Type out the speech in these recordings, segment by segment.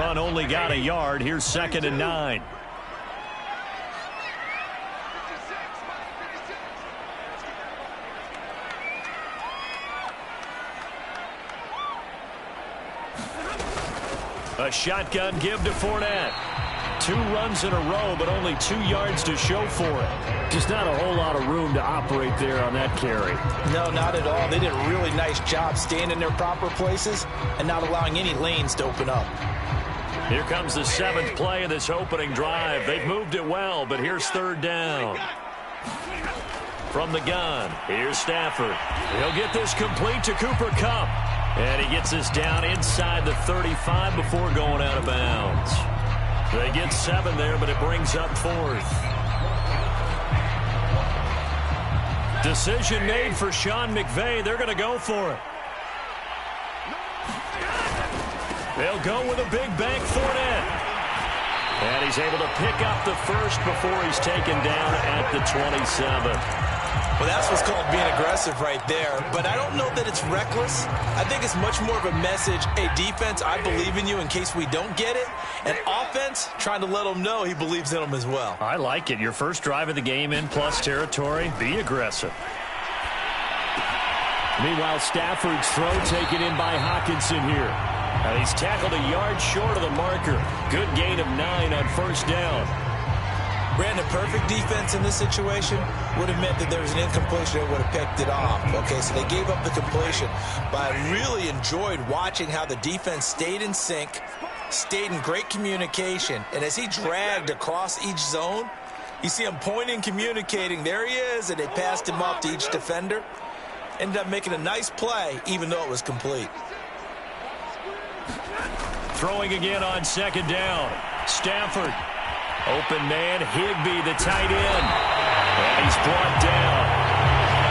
run only got a yard. Here's 2nd and 9. A shotgun give to Fournette. 2 runs in a row, but only 2 yards to show for it. Just not a whole lot of room to operate there on that carry. No, not at all. They did a really nice job staying in their proper places and not allowing any lanes to open up. Here comes the 7th play of this opening drive. They've moved it well, but here's 3rd down. From the gun, here's Stafford. He'll get this complete to Cooper Kupp. And he gets this down inside the 35 before going out of bounds. They get 7 there, but it brings up 4th. Decision made for Sean McVay. They're going to go for it. They'll go with a big bank Fournette. And he's able to pick up the first before he's taken down at the 27. Well, that's what's called being aggressive right there. But I don't know that it's reckless. I think it's much more of a message, hey, defense, I believe in you in case we don't get it. And offense, trying to let them know he believes in them as well. I like it. Your first drive of the game in plus territory, be aggressive. Meanwhile, Stafford's throw taken in by Hockenson here. And he's tackled a yard short of the marker. Good gain of 9 on 1st down. Brandon, perfect defense in this situation would have meant that there was an incompletion that would have picked it off. Okay, so they gave up the completion. But I really enjoyed watching how the defense stayed in sync, stayed in great communication. And as he dragged across each zone, you see him pointing, communicating. There he is, and they passed him off to each defender. Ended up making a nice play, even though it was complete. Throwing again on 2nd down. Stafford. Open man, Higbee, the tight end. And he's brought down.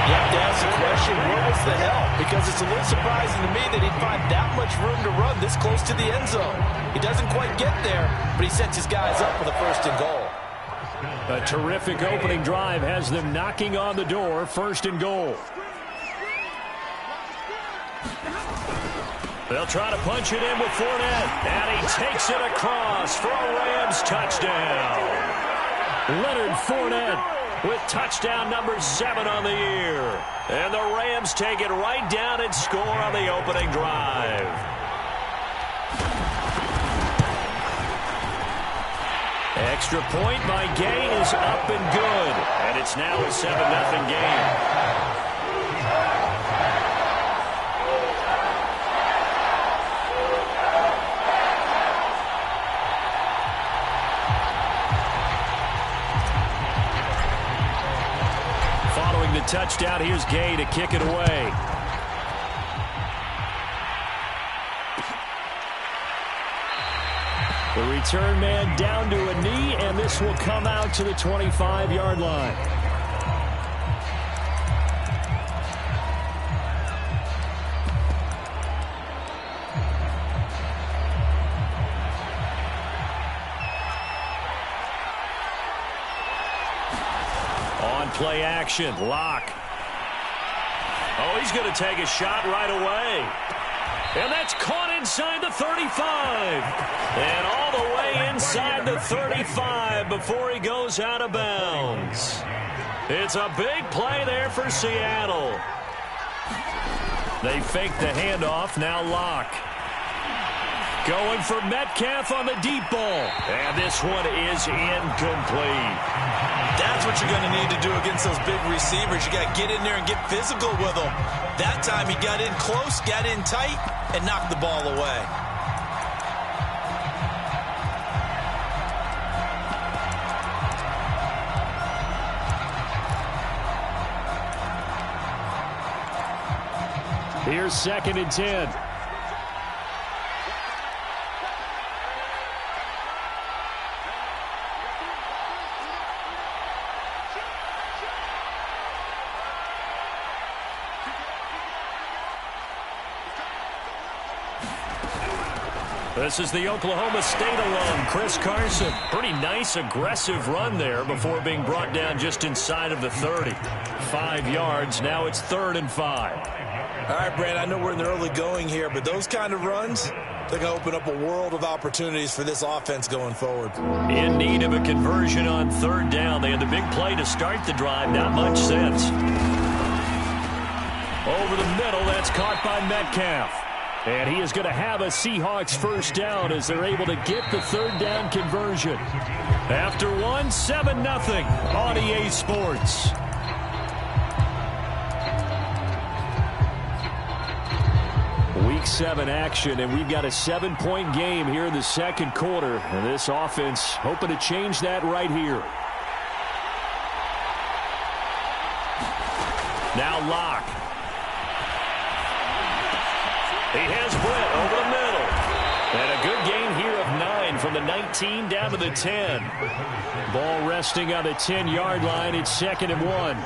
You have to ask the question, where was the help? Because it's a little surprising to me that he'd find that much room to run this close to the end zone. He doesn't quite get there, but he sets his guys up for the 1st and goal. A terrific opening drive has them knocking on the door, 1st and goal. They'll try to punch it in with Fournette. And he takes it across for a Rams touchdown. Leonard Fournette with touchdown number 7 on the year. And the Rams take it right down and score on the opening drive. Extra point by Gain is up and good. And it's now a 7-0 game. The touchdown. Here's Gay to kick it away. The return man down to a knee, and this will come out to the 25-yard line. Play action. Lock. Oh, he's going to take a shot right away. And that's caught inside the 35. And all the way inside the 35 before he goes out of bounds. It's a big play there for Seattle. They fake the handoff. Now Lock. Going for Metcalf on the deep ball. And this one is incomplete. That's what you're going to need to do against those big receivers. You got to get in there and get physical with them. That time he got in close, got in tight, and knocked the ball away. Here's 2nd and 10. This is the Oklahoma State alum, Chris Carson. Pretty nice, aggressive run there before being brought down just inside of the 30. 5 yards. Now it's 3rd and 5. All right, Brandon, I know we're in the early going here, but those kind of runs, they're going to open up a world of opportunities for this offense going forward. In need of a conversion on third down. They had the big play to start the drive. Not much sense. Over the middle, that's caught by Metcalf. And he is going to have a Seahawks first down as they're able to get the third down conversion. After 7-0 on EA Sports. Week 7 action, and we've got a 7-point game here in the second quarter. And this offense hoping to change that right here. Now Locke. He has Britt over the middle. And a good gain here of 9 from the 19 down to the 10. Ball resting on the 10-yard line. It's 2nd and 1.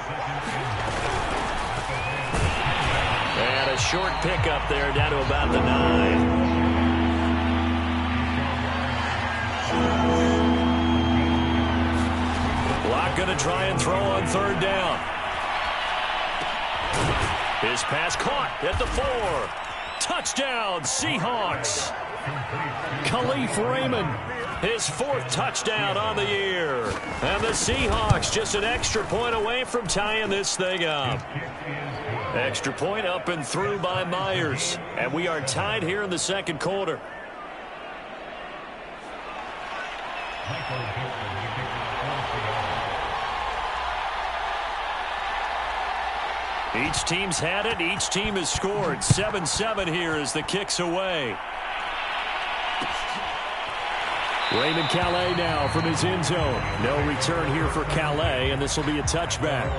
And a short pickup there down to about the 9. Locke going to try and throw on third down. His pass caught at the 4. Touchdown, Seahawks. Khalif Raymond, his 4th touchdown on the year. And the Seahawks just an extra point away from tying this thing up. Extra point up and through by Myers. And we are tied here in the second quarter. Each team's had it. Each team has scored. 7-7 here as the kick's away. Raymond Calais now from his end zone. No return here for Calais, and this will be a touchback.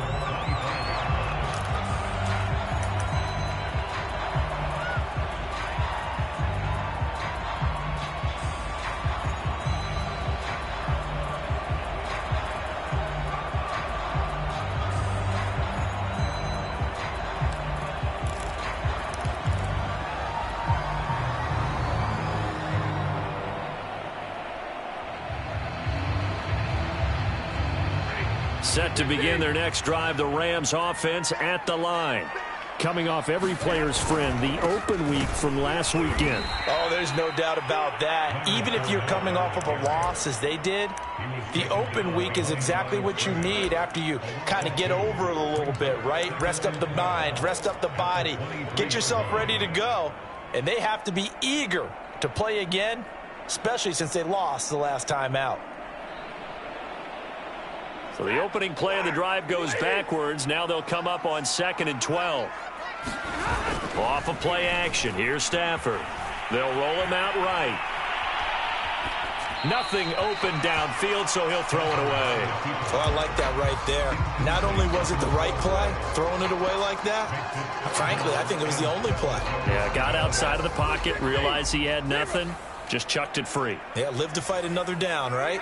Set to begin their next drive, the Rams offense at the line. Coming off every player's friend, the open week from last weekend. Oh, there's no doubt about that. Even if you're coming off of a loss as they did, the open week is exactly what you need after you kind of get over it a little bit, right? Rest up the mind, rest up the body, get yourself ready to go. And they have to be eager to play again, especially since they lost the last time out. So the opening play of the drive goes backwards. Now they'll come up on 2nd and 12. Off of play action. Here's Stafford. They'll roll him out right. Nothing open downfield, so he'll throw it away. Oh, I like that right there. Not only was it the right play, throwing it away like that, frankly, I think it was the only play. Yeah, got outside of the pocket, realized he had nothing, just chucked it free. Yeah, live to fight another down, right?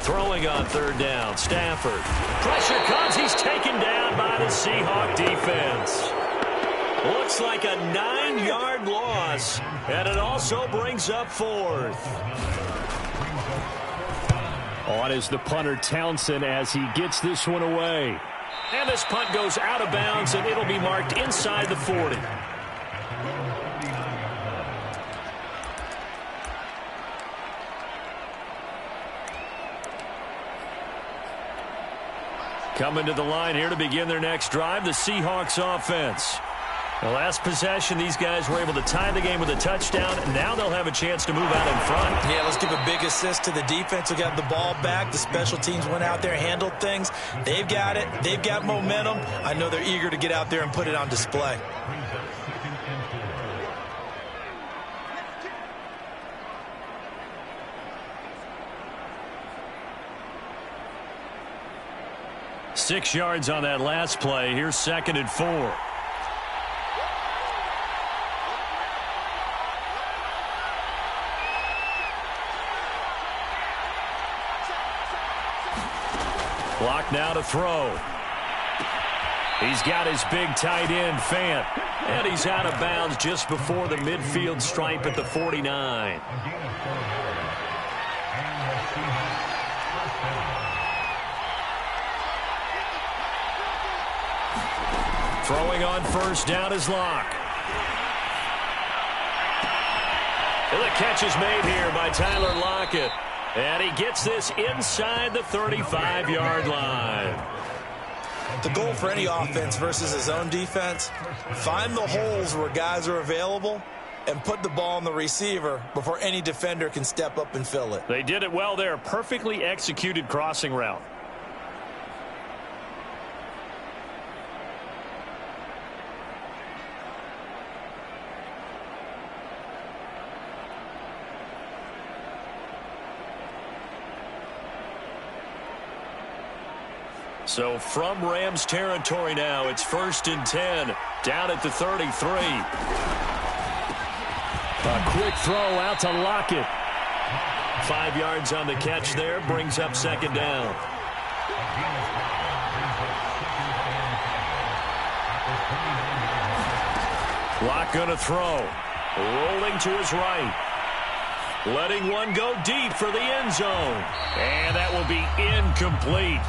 Throwing on third down, Stafford. Pressure comes. He's taken down by the Seahawk defense. Looks like a 9-yard loss, and it also brings up 4th. On is the punter, Townsend, as he gets this one away. And this punt goes out of bounds, and it'll be marked inside the 40. Coming to the line here to begin their next drive, the Seahawks offense. The last possession, these guys were able to tie the game with a touchdown. Now they'll have a chance to move out in front. Yeah, let's give a big assist to the defense who got the ball back. The special teams went out there, handled things. They've got it. They've got momentum. I know they're eager to get out there and put it on display. Six yards on that last play. Here's 2nd and 4. Block now to throw. He's got his big tight end, Fant. And he's out of bounds just before the midfield stripe at the 49. Throwing on first down is Locke. And the catch is made here by Tyler Lockett. And he gets this inside the 35-yard line. The goal for any offense versus his own defense, find the holes where guys are available and put the ball on the receiver before any defender can step up and fill it. They did it well there. Perfectly executed crossing route. So from Rams territory now, it's 1st and 10, down at the 33. A quick throw out to Lockett. 5 yards on the catch there, brings up 2nd down. Locke gonna throw. Rolling to his right. Letting one go deep for the end zone. And that will be incomplete.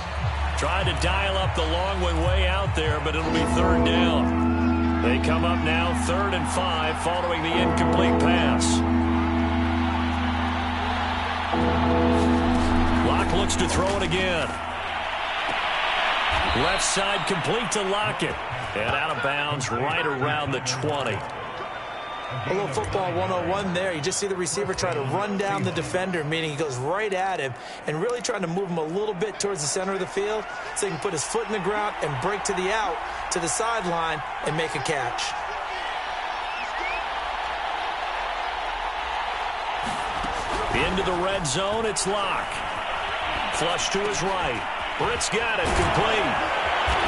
Tried to dial up the long one way out there, but it'll be 3rd down. They come up now 3rd and 5 following the incomplete pass. Locke looks to throw it again. Left side complete to Lockett. And out of bounds right around the 20. A little football 101 there. You just see the receiver try to run down the defender, meaning he goes right at him and really trying to move him a little bit towards the center of the field so he can put his foot in the ground and break to the out, to the sideline, and make a catch. Into the red zone, it's Locke. Flush to his right. Britt's got it, complete.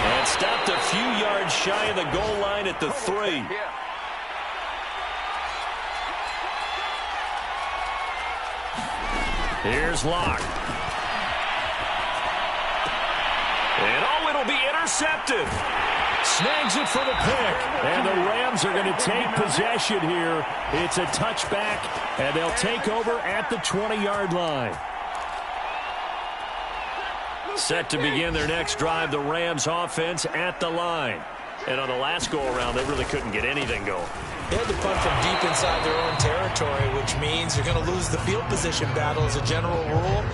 And stopped a few yards shy of the goal line at the 3. Here's Locke. And it'll be intercepted. Snags it for the pick. And the Rams are going to take possession here. It's a touchback, and they'll take over at the 20-yard line. Set to begin their next drive, the Rams offense at the line. And on the last go-around, they really couldn't get anything going. They had to punt from deep inside their own territory, which means you're going to lose the field position battle as a general rule.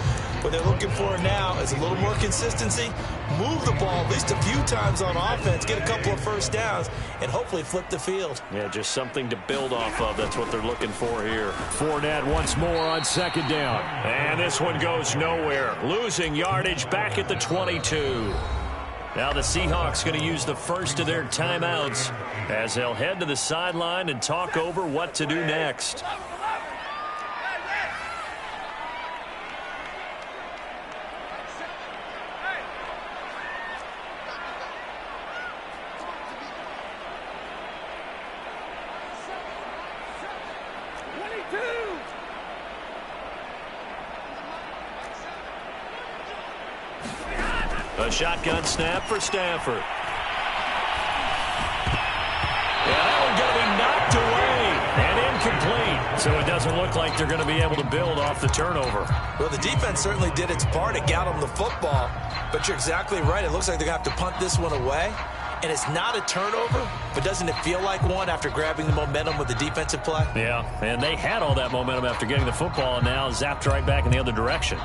What they're looking for now is a little more consistency, move the ball at least a few times on offense, get a couple of first downs, and hopefully flip the field. Yeah, just something to build off of. That's what they're looking for here. Fournette once more on 2nd down. And this one goes nowhere. Losing yardage back at the 22. Now the Seahawks going to use the first of their timeouts as they'll head to the sideline and talk over what to do next. A shotgun snap for Stafford. Yeah, that one going to be knocked away and incomplete. So it doesn't look like they're going to be able to build off the turnover. Well, the defense certainly did its part to get them the football. But you're exactly right. It looks like they're going to have to punt this one away. And it's not a turnover, but doesn't it feel like one after grabbing the momentum with the defensive play? Yeah, and they had all that momentum after getting the football and now zapped right back in the other direction.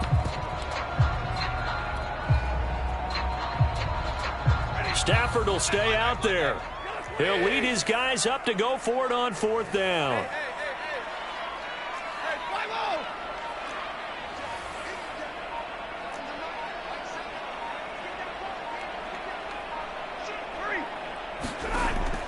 Stafford will stay out there. He'll lead his guys up to go for it on 4th down.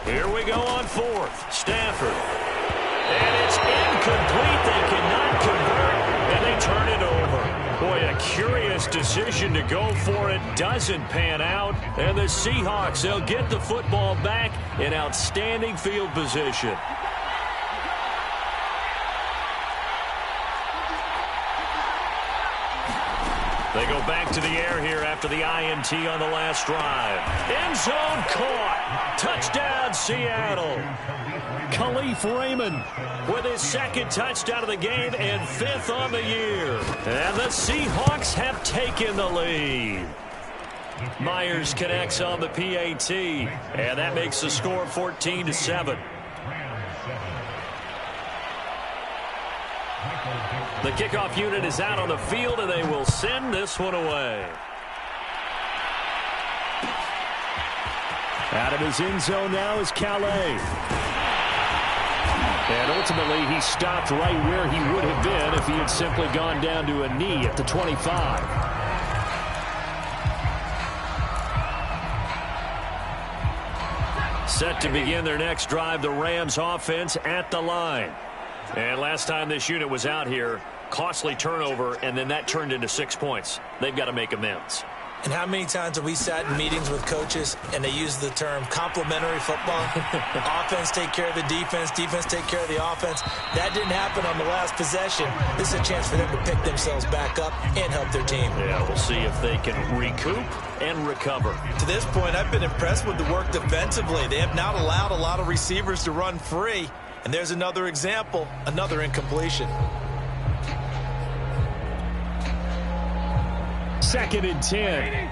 Here we go on 4th. Stafford. And it's incomplete. They cannot convert, and they turn it over. Boy, a curious decision to go for it. Doesn't pan out. And the Seahawks, they'll get the football back in outstanding field position. They go back to the air here after the INT on the last drive. End zone caught. Touchdown, Seattle. Khalif Raymond with his second touchdown of the game and 5th on the year. And the Seahawks have taken the lead. Myers connects on the PAT, and that makes the score 14-7. The kickoff unit is out on the field, and they will send this one away. Out of his end zone now is Calais. And ultimately, he stopped right where he would have been if he had simply gone down to a knee at the 25. Set to begin their next drive, the Rams offense at the line. And last time this unit was out here, costly turnover, and then that turned into 6 points. They've got to make amends. And how many times have we sat in meetings with coaches and they use the term complementary football? Offense take care of the defense, defense take care of the offense. That didn't happen on the last possession. This is a chance for them to pick themselves back up and help their team. Yeah, we'll see if they can recoup and recover. To this point, I've been impressed with the work defensively. They have not allowed a lot of receivers to run free. And there's another example, another incompletion. 2nd and 10.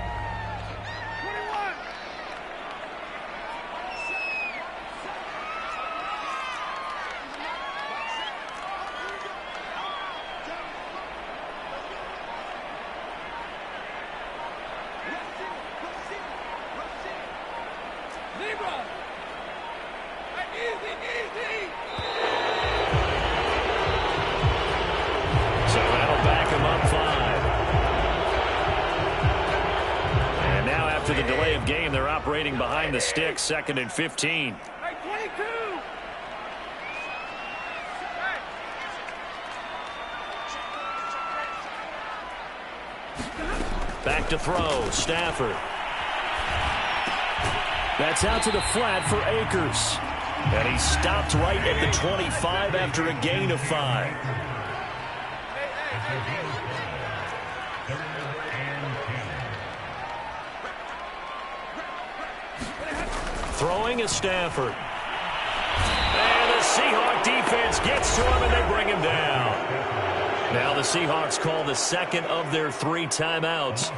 Behind the sticks, 2nd and 15. Back to throw, Stafford. That's out to the flat for Akers. And he stopped right at the 25 after a gain of 5. Throwing is Stafford. And the Seahawk defense gets to him, and they bring him down. Now the Seahawks call the second of their 3 timeouts,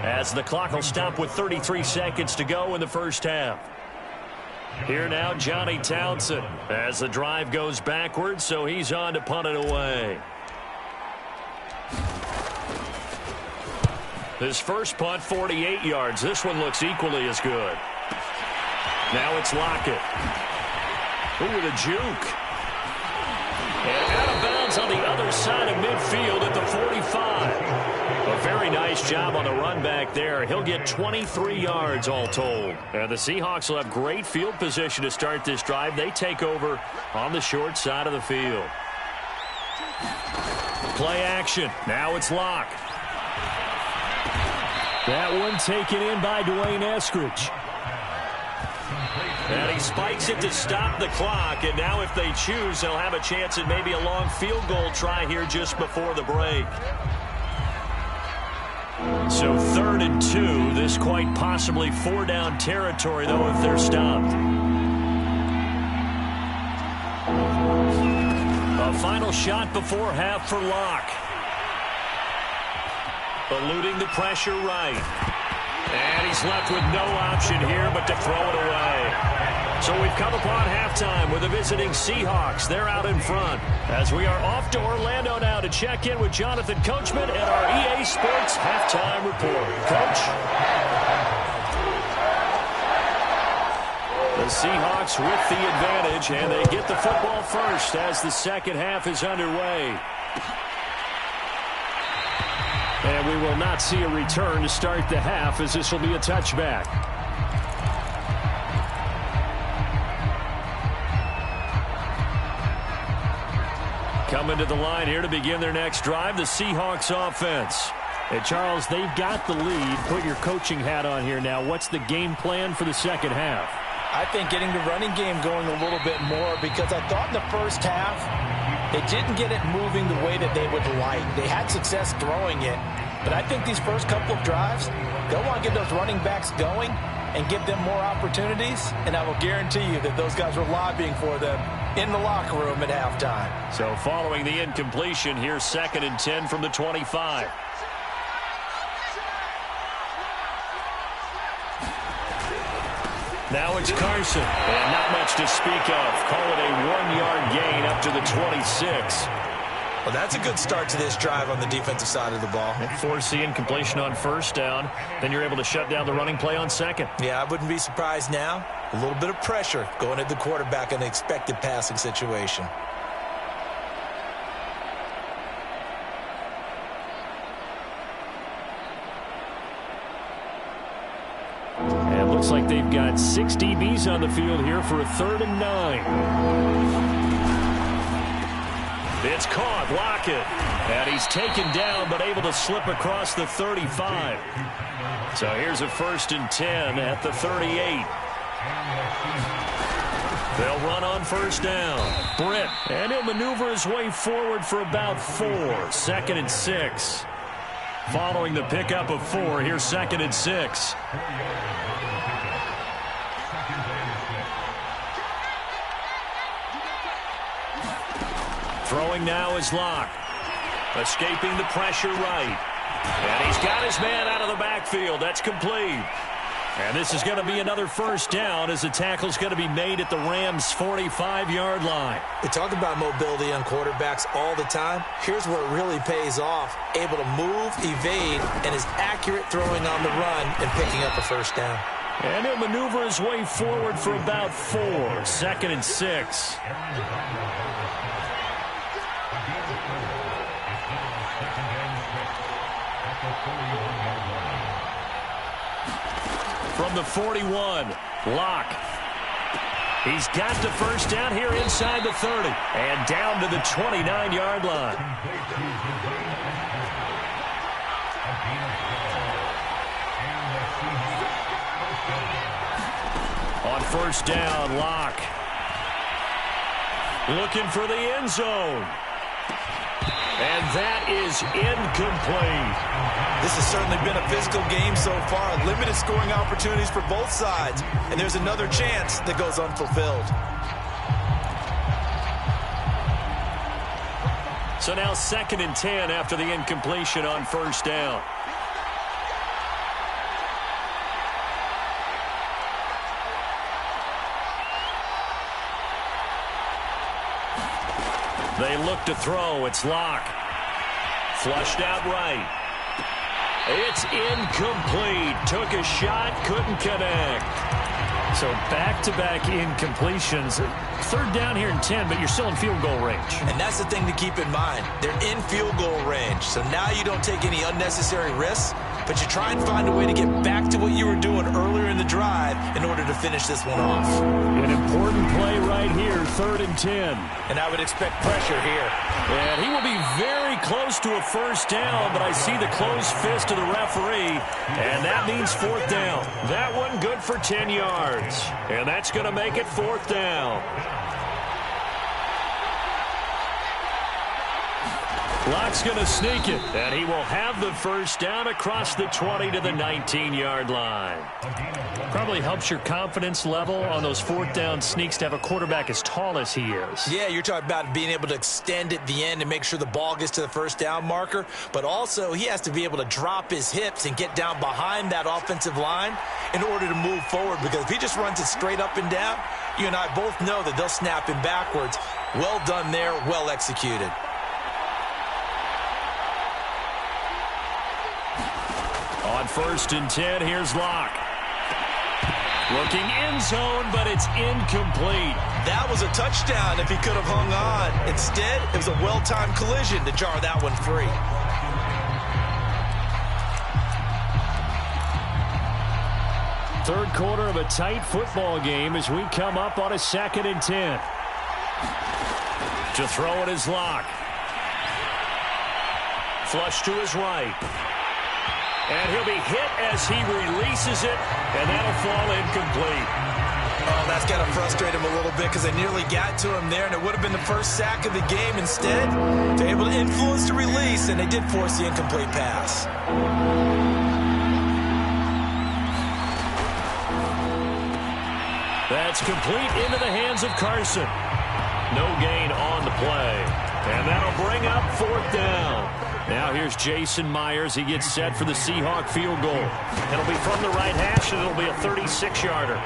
as the clock will stop with 33 seconds to go in the first half. Here now, Johnny Townsend, as the drive goes backwards, so he's on to punt it away. His first punt, 48 yards. This one looks equally as good. Now it's Lockett. Ooh, with a juke. And out of bounds on the other side of midfield at the 45. A very nice job on the run back there. He'll get 23 yards all told. And the Seahawks will have great field position to start this drive. They take over on the short side of the field. Play action. Now it's Locke. That one taken in by Dwayne Eskridge. And he spikes it to stop the clock. And now if they choose, they'll have a chance at maybe a long field goal try here just before the break. So 3rd and 2. This quite possibly 4-down territory, though, if they're stopped. A final shot before half for Locke. Eluding the pressure right. And he's left with no option here but to throw it away. So we've come upon halftime with the visiting Seahawks. They're out in front as we are off to Orlando now to check in with Jonathan Coachman and our EA Sports Halftime Report. Coach? The Seahawks with the advantage, and they get the football first as the second half is underway. And we will not see a return to start the half, as this will be a touchback. Coming to the line here to begin their next drive, the Seahawks offense. Hey, Charles, they've got the lead. Put your coaching hat on here now. What's the game plan for the second half? I think getting the running game going a little bit more, because I thought in the first half they didn't get it moving the way that they would like. They had success throwing it, But I think these first couple of drives, they'll want to get those running backs going and give them more opportunities. And I will guarantee you that those guys are lobbying for them in the locker room at halftime. So following the incompletion, here's 2nd and 10 from the 25. Now it's Carson, and not much to speak of. Call it a 1-yard gain up to the 26. Well, that's a good start to this drive on the defensive side of the ball. And force the incompletion on 1st down. Then you're able to shut down the running play on 2nd. Yeah, I wouldn't be surprised now. A little bit of pressure going at the quarterback in an expected passing situation. And it looks like they've got 6 DBs on the field here for a 3rd and 9. It's caught, Lockett. And he's taken down, but able to slip across the 35. So here's a 1st and 10 at the 38. They'll run on 1st down. Britt, and he'll maneuver his way forward for about 4. 2nd and 6. Following the pickup of 4, here's 2nd and 6. Throwing now is Locke. Escaping the pressure right. And he's got his man out of the backfield. That's complete. And this is going to be another 1st down as the tackle's going to be made at the Rams' 45-yard line. We talk about mobility on quarterbacks all the time. Here's where it really pays off. Able to move, evade, and is accurate throwing on the run and picking up a 1st down. And he'll maneuver his way forward for about 4. 2nd and 6. From the 41, Locke. He's got the 1st down here inside the 30. And down to the 29-yard line. On 1st down, Locke. Looking for the end zone. And that is incomplete. This has certainly been a physical game so far. Limited scoring opportunities for both sides. And there's another chance that goes unfulfilled. So now 2nd and 10 after the incompletion on 1st down. They look to throw. It's Locke. Flushed out right. It's incomplete. Took a shot, couldn't connect. So back-to-back incompletions. 3rd down here in 10, but you're still in field goal range. And that's the thing to keep in mind. They're in field goal range. So now you don't take any unnecessary risks, but you try and find a way to get back to what you were doing earlier in the drive in order to finish this one off. An important play right here, 3rd and 10. And I would expect pressure here. And he will be very close to a 1st down, but I see the closed fist of the referee, and that means 4th down. That one good for 10 yards, and that's going to make it 4th down. Locke's going to sneak it, and he will have the 1st down across the 20 to the 19-yard line. Probably helps your confidence level on those 4th down sneaks to have a quarterback as tall as he is. Yeah, you're talking about being able to extend at the end and make sure the ball gets to the 1st down marker, but also he has to be able to drop his hips and get down behind that offensive line in order to move forward, because if he just runs it straight up and down, you and I both know that they'll snap him backwards. Well done there, well executed. On 1st and 10, here's Locke. Looking end zone, but it's incomplete. That was a touchdown if he could have hung on. Instead, it was a well-timed collision to jar that one free. Third quarter of a tight football game as we come up on a 2nd and 10. To throw it is Locke. Flush to his right. And he'll be hit as he releases it, and that'll fall incomplete. Oh, that's got to frustrate him a little bit because they nearly got to him there, and it would have been the first sack of the game. Instead, they're able to influence the release, and they did force the incomplete pass. That's complete into the hands of Carson. No gain on the play. And that'll bring up 4th down. Now here's Jason Myers. He gets set for the Seahawk field goal. It'll be from the right hash, and it'll be a 36-yarder.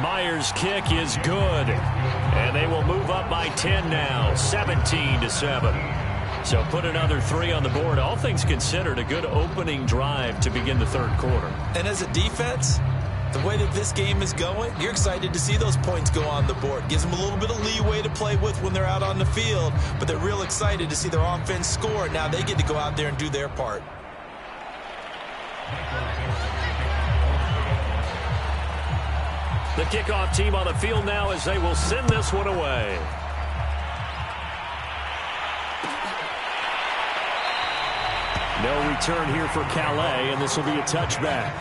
Myers' kick is good. And they will move up by 10 now, 17-7. So put another 3 on the board. All things considered, a good opening drive to begin the third quarter. And as a defense, the way that this game is going, you're excited to see those points go on the board. Gives them a little bit of leeway to play with when they're out on the field, but they're real excited to see their offense score. Now they get to go out there and do their part. The kickoff team on the field now as they will send this one away. No return here for Calais, and this will be a touchback.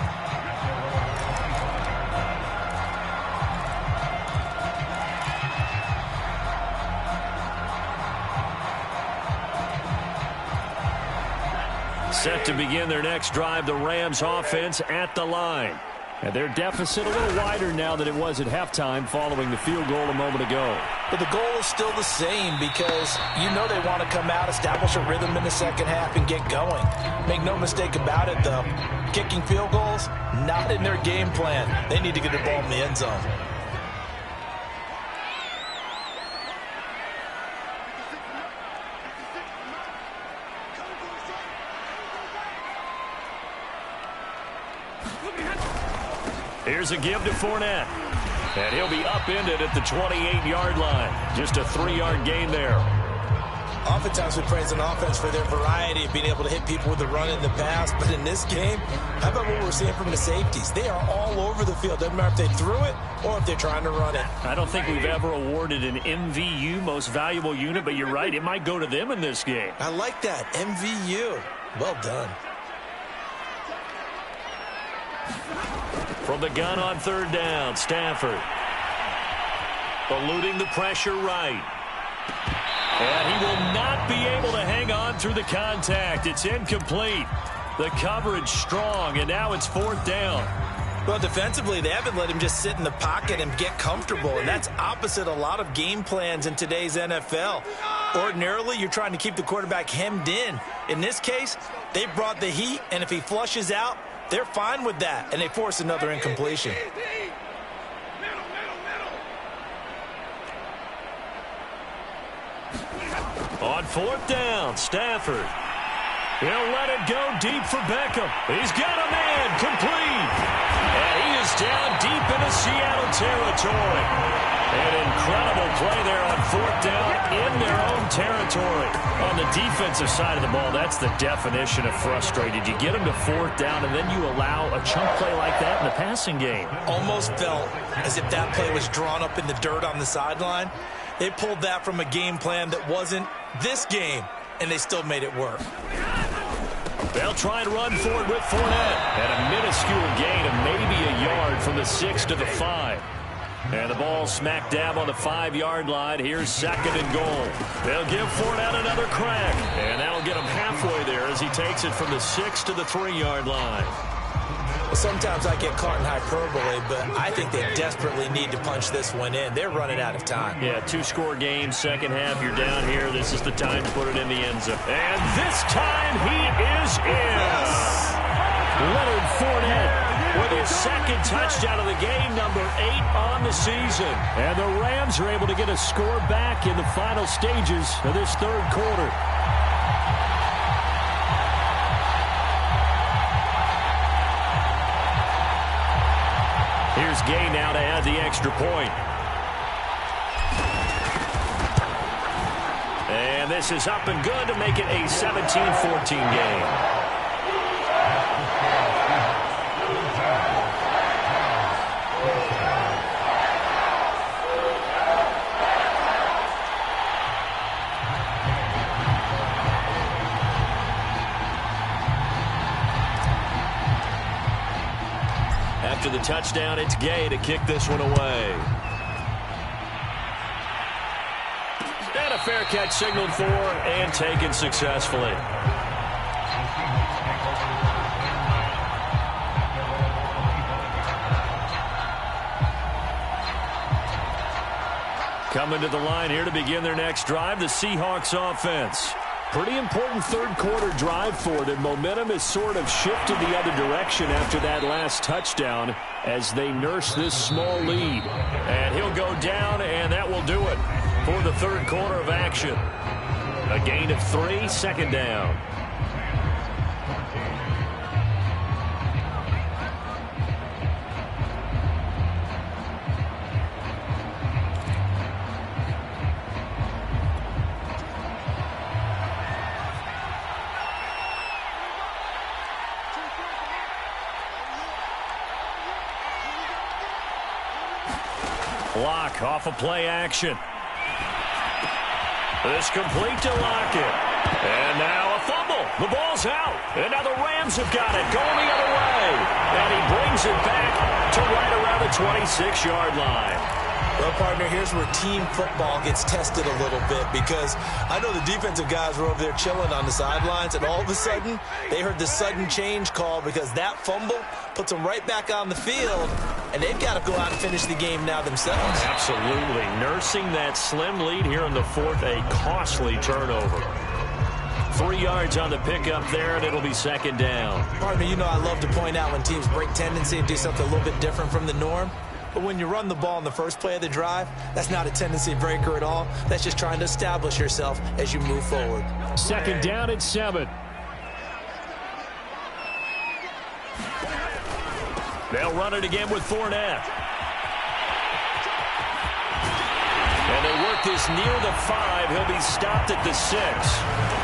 Set to begin their next drive, the Rams offense at the line. And their deficit a little wider now than it was at halftime following the field goal a moment ago. But the goal is still the same because you know they want to come out, establish a rhythm in the second half, and get going. Make no mistake about it, though. Kicking field goals, not in their game plan. They need to get the ball in the end zone. Here's a give to Fournette. And he'll be upended at the 28-yard line. Just a 3-yard gain there. Oftentimes we praise an offense for their variety of being able to hit people with the run in the pass. But in this game, how about what we're seeing from the safeties? They are all over the field. Doesn't matter if they threw it or if they're trying to run it. I don't think we've ever awarded an MVU, most valuable unit, but you're right. It might go to them in this game. I like that. MVU. Well done. From the gun on 3rd down, Stafford. Eluding the pressure right. And he will not be able to hang on through the contact. It's incomplete. The coverage strong, and now it's 4th down. Well, defensively, they haven't let him just sit in the pocket and get comfortable, and that's opposite a lot of game plans in today's NFL. Ordinarily, you're trying to keep the quarterback hemmed in. In this case, they brought the heat, and if he flushes out, they're fine with that, and they force another incompletion. On 4th down, Stafford. He'll let it go deep for Beckham. He's got a man complete. And he is down deep into Seattle territory. An incredible play there on 4th down in their own territory. On the defensive side of the ball, that's the definition of frustrated. You get them to 4th down, and then you allow a chunk play like that in the passing game. Almost felt as if that play was drawn up in the dirt on the sideline. They pulled that from a game plan that wasn't this game, and they still made it work. They'll try and run for it with Fournette. And a minuscule gain of maybe a yard from the 6 to the 5. And the ball smack dab on the 5-yard line. Here's 2nd and goal. They'll give Fournette another crack. And that'll get him halfway there as he takes it from the 6 to the 3-yard line. Well, sometimes I get caught in hyperbole, but I think they desperately need to punch this one in. They're running out of time. Yeah, 2-score game, second half. You're down here. This is the time to put it in the end zone. And this time he is in. Leonard Fournette with his 2nd touchdown of the game, number 8 on the season. And the Rams are able to get a score back in the final stages of this 3rd quarter. Here's Gay now to add the extra point. And this is up and good to make it a 17-14 game. After the touchdown, it's Gay to kick this one away. And a fair catch signaled for and taken successfully. Coming to the line here to begin their next drive, the Seahawks offense. Pretty important third-quarter drive for them. Momentum has sort of shifted the other direction after that last touchdown as they nurse this small lead. And he'll go down, and that will do it for the third quarter of action. A gain of 3, second down. Lock off of play action. This complete to Lockett. And now a fumble. The ball's out. And now the Rams have got it going the other way. And he brings it back to right around the 26-yard line. Well, partner, here's where team football gets tested a little bit, because I know the defensive guys were over there chilling on the sidelines, and all of a sudden they heard the sudden change call because that fumble puts them right back on the field, and they've got to go out and finish the game now themselves. Absolutely. Nursing that slim lead here in the fourth, a costly turnover. 3 yards on the pickup there, and it'll be second down. Partner, you know I love to point out when teams break tendency and do something a little bit different from the norm. But when you run the ball in the first play of the drive, that's not a tendency breaker at all. That's just trying to establish yourself as you move forward. Second down at 7. They'll run it again with Fournette. And they work this near the 5. He'll be stopped at the 6.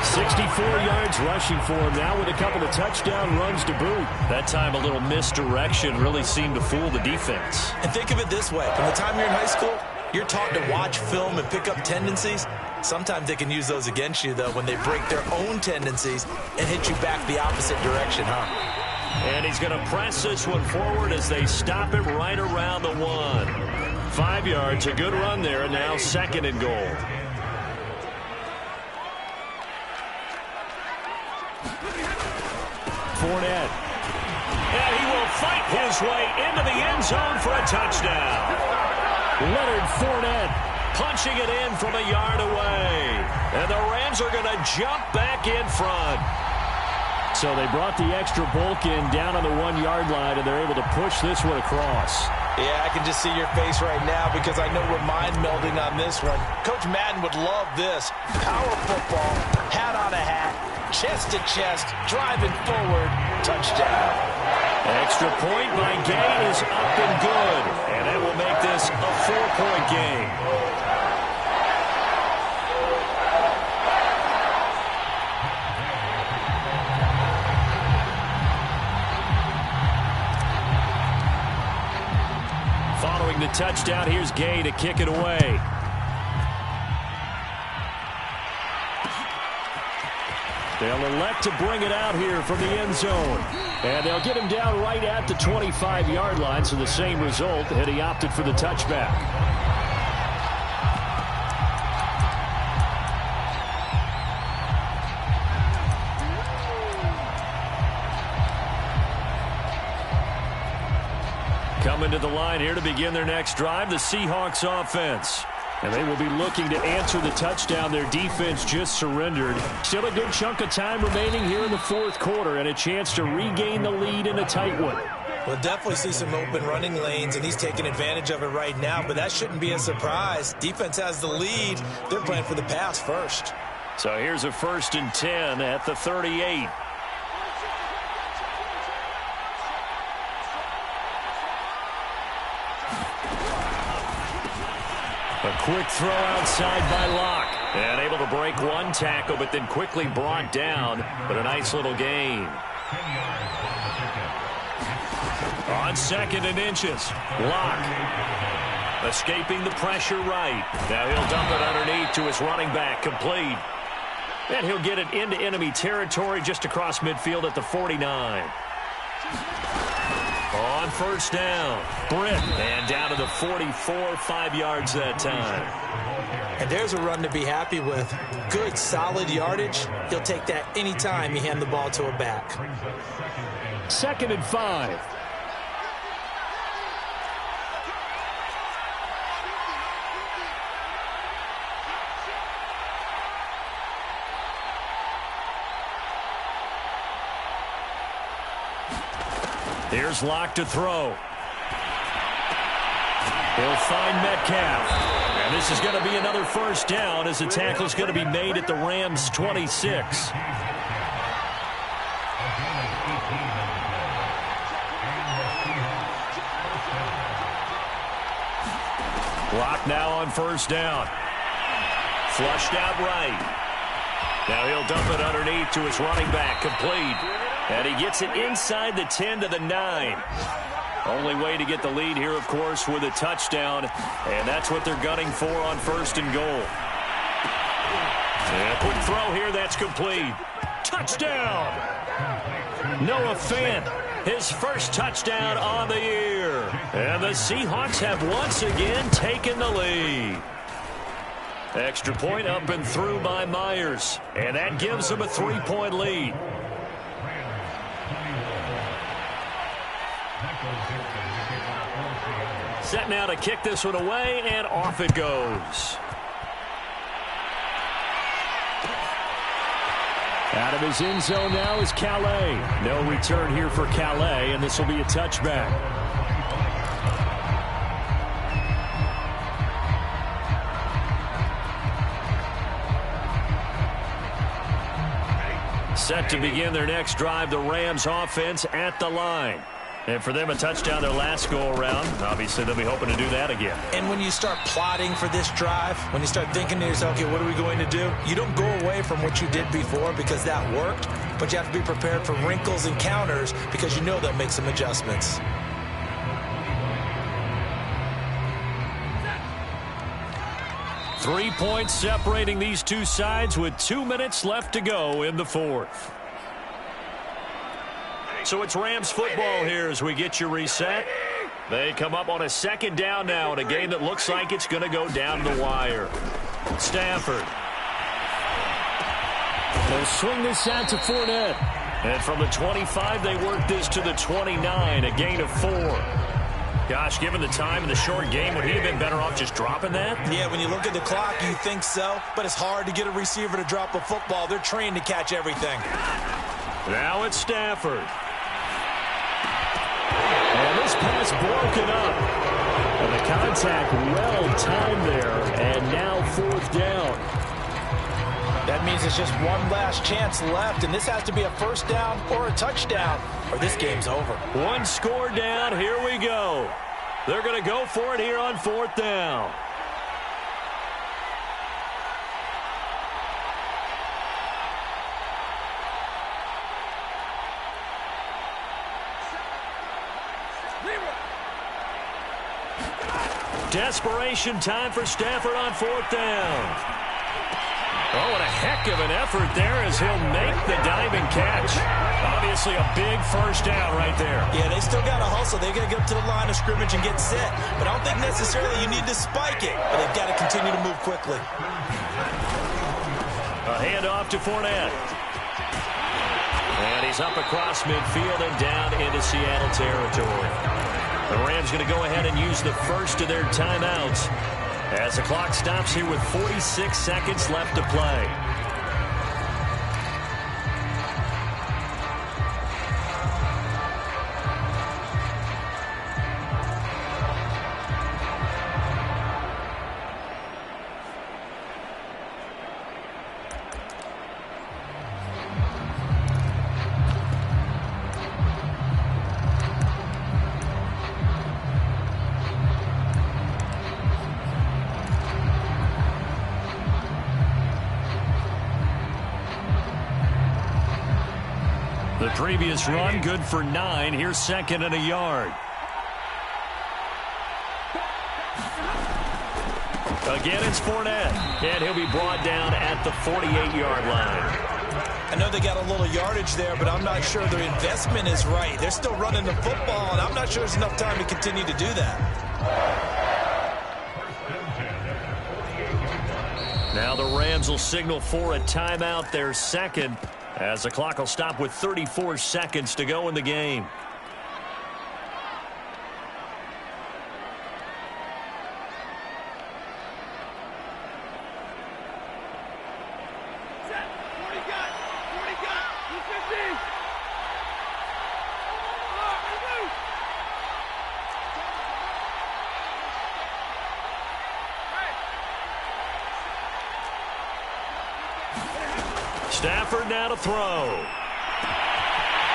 64 yards rushing for him now with a couple of touchdown runs to boot. That time a little misdirection really seemed to fool the defense. And think of it this way. From the time you're in high school, you're taught to watch film and pick up tendencies. Sometimes they can use those against you, though, when they break their own tendencies and hit you back the opposite direction, huh? And he's going to press this one forward as they stop him right around the 1. 5 yards, a good run there, and now second and goal. Fournette. And he will fight his way into the end zone for a touchdown. Leonard Fournette punching it in from a yard away. And the Rams are going to jump back in front. So they brought the extra bulk in down on the 1 yard line, and they're able to push this one across. Yeah, I can just see your face right now because I know we're mind melding on this one. Coach Madden would love this. Power football, hat on a hat, chest to chest, driving forward, touchdown. Extra point by Gay is up and good. And that will make this a 4-point game. Following the touchdown, here's Gay to kick it away. They'll elect to bring it out here from the end zone. And they'll get him down right at the 25-yard line, so the same result, and he opted for the touchback. Coming to the line here to begin their next drive, the Seahawks offense. And they will be looking to answer the touchdown their defense just surrendered. Still a good chunk of time remaining here in the fourth quarter and a chance to regain the lead in a tight one. We'll definitely see some open running lanes, and he's taking advantage of it right now, but that shouldn't be a surprise. Defense has the lead. They're playing for the pass first. So here's a 1st and 10 at the 38. A quick throw outside by Locke. And able to break one tackle, but then quickly brought down. But a nice little gain. On 2nd and inches. Locke. Escaping the pressure right. Now he'll dump it underneath to his running back. Complete. And he'll get it into enemy territory just across midfield at the 49. on first down. Britt, and down to the 44, 5 yards that time. And there's a run to be happy with. Good, solid yardage. He'll take that anytime you hand the ball to a back. 2nd and 5. Here's Locke to throw. He'll find Metcalf. And this is going to be another first down as the tackle's going to be made at the Rams' 26. Locke now on first down. Flushed out right. Now he'll dump it underneath to his running back. Complete. And he gets it inside the 10 to the 9. Only way to get the lead here, of course, with a touchdown. And that's what they're gunning for on 1st and goal. And a quick throw here. That's complete. Touchdown! Noah Fant, his first touchdown on the year. And the Seahawks have once again taken the lead. Extra point up and through by Myers. And that gives them a 3-point lead. Set now to kick this one away, and off it goes. Out of his end zone now is Calais. No return here for Calais, and this will be a touchback. Set to begin their next drive, the Rams offense at the line. And for them, a touchdown their last go-around. Obviously, they'll be hoping to do that again. And when you start plotting for this drive, when you start thinking to yourself, okay, what are we going to do? You don't go away from what you did before because that worked, but you have to be prepared for wrinkles and counters because you know they'll make some adjustments. Three points separating these two sides with 2 minutes left to go in the fourth. So it's Rams football here as we get you reset. They come up on a 2nd down now in a game that looks like it's going to go down the wire. Stafford. They'll swing this out to Fournette. And from the 25, they work this to the 29, a gain of 4. Gosh, given the time in the short game, would he have been better off just dropping that? Yeah, when you look at the clock, you think so, but it's hard to get a receiver to drop a football. They're trained to catch everything. Now it's Stafford. And this pass broken up. And the contact well timed there, and now 4th down. That means it's just one last chance left, and this has to be a first down or a touchdown, or this game's over. One score down. Here we go. They're going to go for it here on 4th down. Desperation time for Stafford on 4th down. Oh, and a heck of an effort there as he'll make the diving catch. Obviously a big first down right there. Yeah, they still got to hustle. They got to get up to the line of scrimmage and get set. But I don't think necessarily you need to spike it. But they've got to continue to move quickly. A handoff to Fournette. And he's up across midfield and down into Seattle territory. The Rams going to go ahead and use the first of their timeouts as the clock stops here with 46 seconds left to play. The previous run, good for 9. Here's 2nd and a yard. Again, it's Fournette. And he'll be brought down at the 48-yard line. I know they got a little yardage there, but I'm not sure their investment is right. They're still running the football, and I'm not sure there's enough time to continue to do that. Now the Rams will signal for a timeout, their second, as the clock will stop with 34 seconds to go in the game. Stafford now to throw.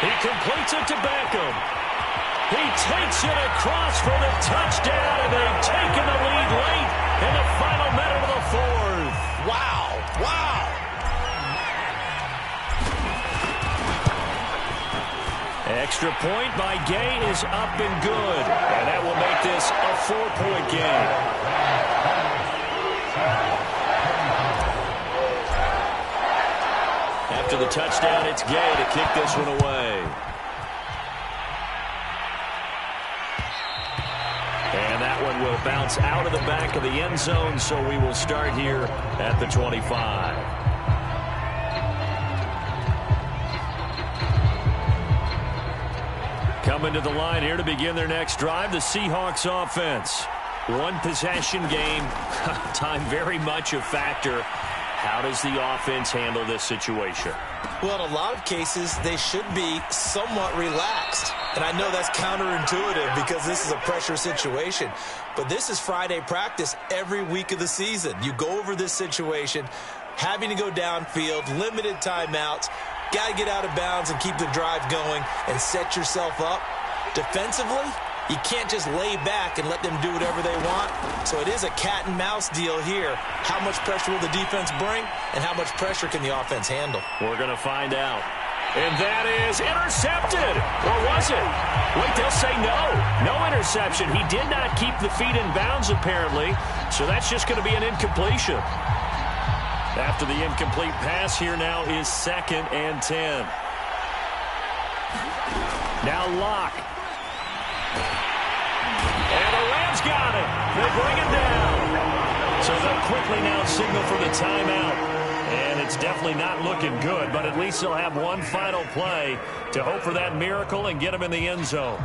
He completes it to Beckham. He takes it across for the touchdown, and they've taken the lead late in the final minute of the fourth. Wow. Wow. Extra point by Gay is up and good, and that will make this a 4-point game. After the touchdown, it's Gay to kick this one away. And that one will bounce out of the back of the end zone, so we will start here at the 25. Coming to the line here to begin their next drive, the Seahawks offense. One possession game, time very much a factor. How does the offense handle this situation? Well, in a lot of cases, they should be somewhat relaxed. And I know that's counterintuitive because this is a pressure situation. But this is Friday practice every week of the season. You go over this situation, having to go downfield, limited timeouts, got to get out of bounds and keep the drive going and set yourself up. Defensively, you can't just lay back and let them do whatever they want. So it is a cat and mouse deal here. How much pressure will the defense bring, and how much pressure can the offense handle? We're going to find out. And that is intercepted. Or was it? Wait, they'll say no. No interception. He did not keep the feet in bounds, apparently. So that's just going to be an incompletion. After the incomplete pass, here now is 2nd and 10. Now Locke. And the Rams got it. They bring it down. So they'll quickly now signal for the timeout. And it's definitely not looking good, but at least they'll have one final play to hope for that miracle and get them in the end zone.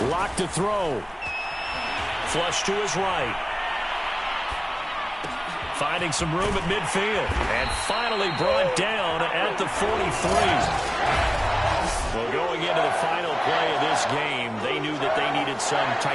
Locke to throw. Flush to his right. Finding some room at midfield. And finally brought down at the 43. Well, going into the final play of this game, they knew that they needed some type